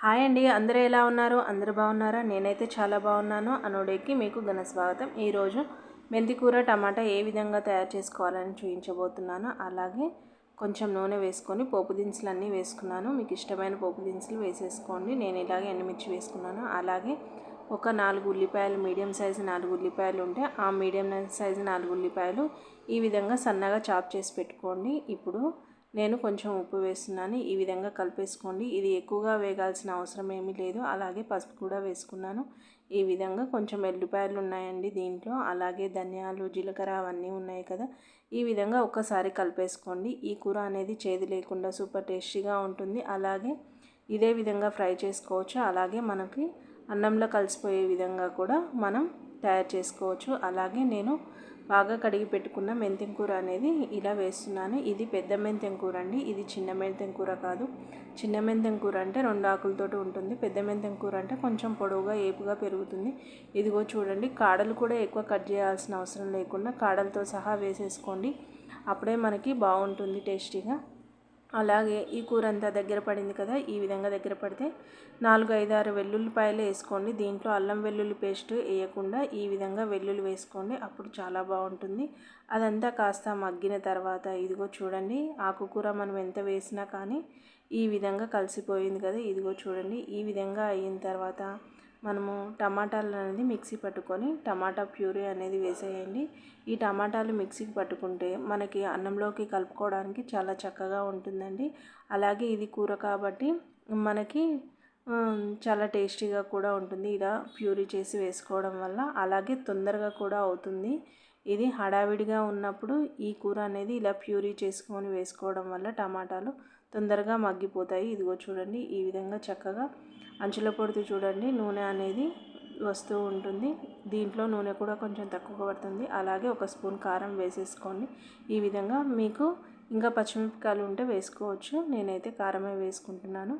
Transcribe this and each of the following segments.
Hi అండి, అందరూ ఎలా ఉన్నారు? అందరూ బాగున్నారా? నేనైతే చాలా బాగున్నాను. అనుడేకి మీకు ఘన స్వాగతం. ఈరోజు మెంతికూర టమాటా ఏ విధంగా తయారు చేసుకోవాలని చూపించబోతున్నాను. అలాగే కొంచెం నూనె వేసుకొని పోపు దినుసులు అన్నీ వేసుకున్నాను. మీకు ఇష్టమైన పోపు దినుసులు వేసేసుకోండి. నేను ఇలాగే ఎండుమిర్చి వేసుకున్నాను. అలాగే ఒక 4 ఉల్లిపాయలు, మీడియం సైజు 4 ఉల్లిపాయలు ఉంటే ఆ మీడియం సైజు 4 ఉల్లిపాయలు ఈ విధంగా సన్నగా చాప్ చేసి పెట్టుకోండి. ఇప్పుడు నేను కొంచెం ఉప్పు వేస్తున్నాను. ఈ విధంగా కలిపేసుకోండి. ఇది ఎక్కువగా వేగాల్సిన అవసరం ఏమీ లేదు. అలాగే పసుపు కూడా వేసుకున్నాను. ఈ విధంగా కొంచెం ఎల్లిపాయలు ఉన్నాయండి దీంట్లో, అలాగే ధనియాలు, జీలకర్ర అవన్నీ ఉన్నాయి కదా. ఈ విధంగా ఒక్కసారి కలిపేసుకోండి. ఈ కూర అనేది చేదు లేకుండా సూపర్ టేస్టీగా ఉంటుంది. అలాగే ఇదే విధంగా ఫ్రై చేసుకోవచ్చు. అలాగే మనకి అన్నంలో కలిసిపోయే విధంగా కూడా మనం తయారు చేసుకోవచ్చు. అలాగే నేను బాగా కడిగి పెట్టుకున్న మెంతెం కూర అనేది ఇలా వేస్తున్నాను. ఇది పెద్ద మెంతెం కూర అండి, ఇది చిన్న మెంతెం కూర కాదు. చిన్న మెంతెం కూర అంటే 2 ఆకులతోటి ఉంటుంది. పెద్ద మెంతెం కూర అంటే కొంచెం పొడవుగా ఏపుగా పెరుగుతుంది. ఇదిగో చూడండి, కాడలు కూడా ఎక్కువ కట్ చేయాల్సిన అవసరం లేకుండా కాడలతో సహా వేసేసుకోండి. అప్పుడే మనకి బాగుంటుంది టేస్టీగా. అలాగే ఈ కూర అంతా దగ్గర పడింది కదా. ఈ విధంగా దగ్గర పడితే 4-5-6 వెల్లుల్లిపాయలు వేసుకోండి. దీంట్లో అల్లం వెల్లుల్లి పేస్ట్ వేయకుండా ఈ విధంగా వెల్లుల్లి వేసుకోండి, అప్పుడు చాలా బాగుంటుంది. అదంతా కాస్త మగ్గిన తర్వాత ఇదిగో చూడండి, ఆకుకూర మనం ఎంత వేసినా కానీ ఈ విధంగా కలిసిపోయింది కదా. ఇదిగో చూడండి, ఈ విధంగా అయిన తర్వాత మనము టమాటాలు అనేది మిక్సీ పట్టుకొని టమాటా ప్యూరీ అనేది వేసేయండి. ఈ టమాటాలు మిక్సీకి పట్టుకుంటే మనకి అన్నంలోకి కలుపుకోవడానికి చాలా చక్కగా ఉంటుందండి. అలాగే ఇది కూర కాబట్టి మనకి చాలా టేస్టీగా కూడా ఉంటుంది ఇలా ప్యూరీ చేసి వేసుకోవడం వల్ల. అలాగే తొందరగా కూడా అవుతుంది. ఇది హడావిడిగా ఉన్నప్పుడు ఈ కూర అనేది ఇలా ప్యూరీ చేసుకొని వేసుకోవడం వల్ల టమాటాలు తొందరగా మగ్గిపోతాయి. ఇదిగో చూడండి, ఈ విధంగా చక్కగా అంచుల పొడుతూ చూడండి నూనె అనేది వస్తూ ఉంటుంది. దీంట్లో నూనె కూడా కొంచెం తక్కువ పడుతుంది. అలాగే 1 స్పూన్ కారం వేసేసుకోండి. ఈ విధంగా మీకు ఇంకా పచ్చిమిరపకాయలు ఉంటే వేసుకోవచ్చు. నేనైతే కారమే వేసుకుంటున్నాను.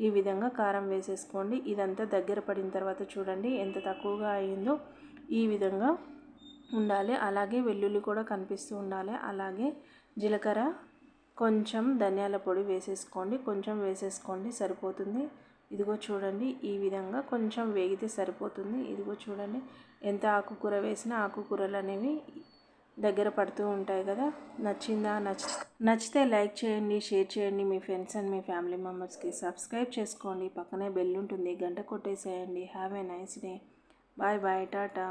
ఈ విధంగా కారం వేసేసుకోండి. ఇదంతా దగ్గర పడిన తర్వాత చూడండి ఎంత తక్కువగా అయిందో ఈ విధంగా ఉండాలి. అలాగే వెల్లుల్లి కూడా కనిపిస్తూ ఉండాలి. అలాగే జీలకర్ర, కొంచెం ధనియాల పొడి వేసేసుకోండి. కొంచెం వేసేసుకోండి, సరిపోతుంది. ఇదిగో చూడండి, ఈ విధంగా కొంచెం వేగితే సరిపోతుంది. ఇదిగో చూడండి, ఎంత ఆకుకూర వేసినా ఆకుకూరలు అనేవి దగ్గర పడుతూ ఉంటాయి కదా. నచ్చితే లైక్ చేయండి, షేర్ చేయండి మీ ఫ్రెండ్స్ అండ్ మీ ఫ్యామిలీ మెంబర్స్కి. సబ్స్క్రైబ్ చేసుకోండి, పక్కనే బెల్ ఉంటుంది, గంట కొట్టేసేయండి. Have a nice day. Bye bye, Tata.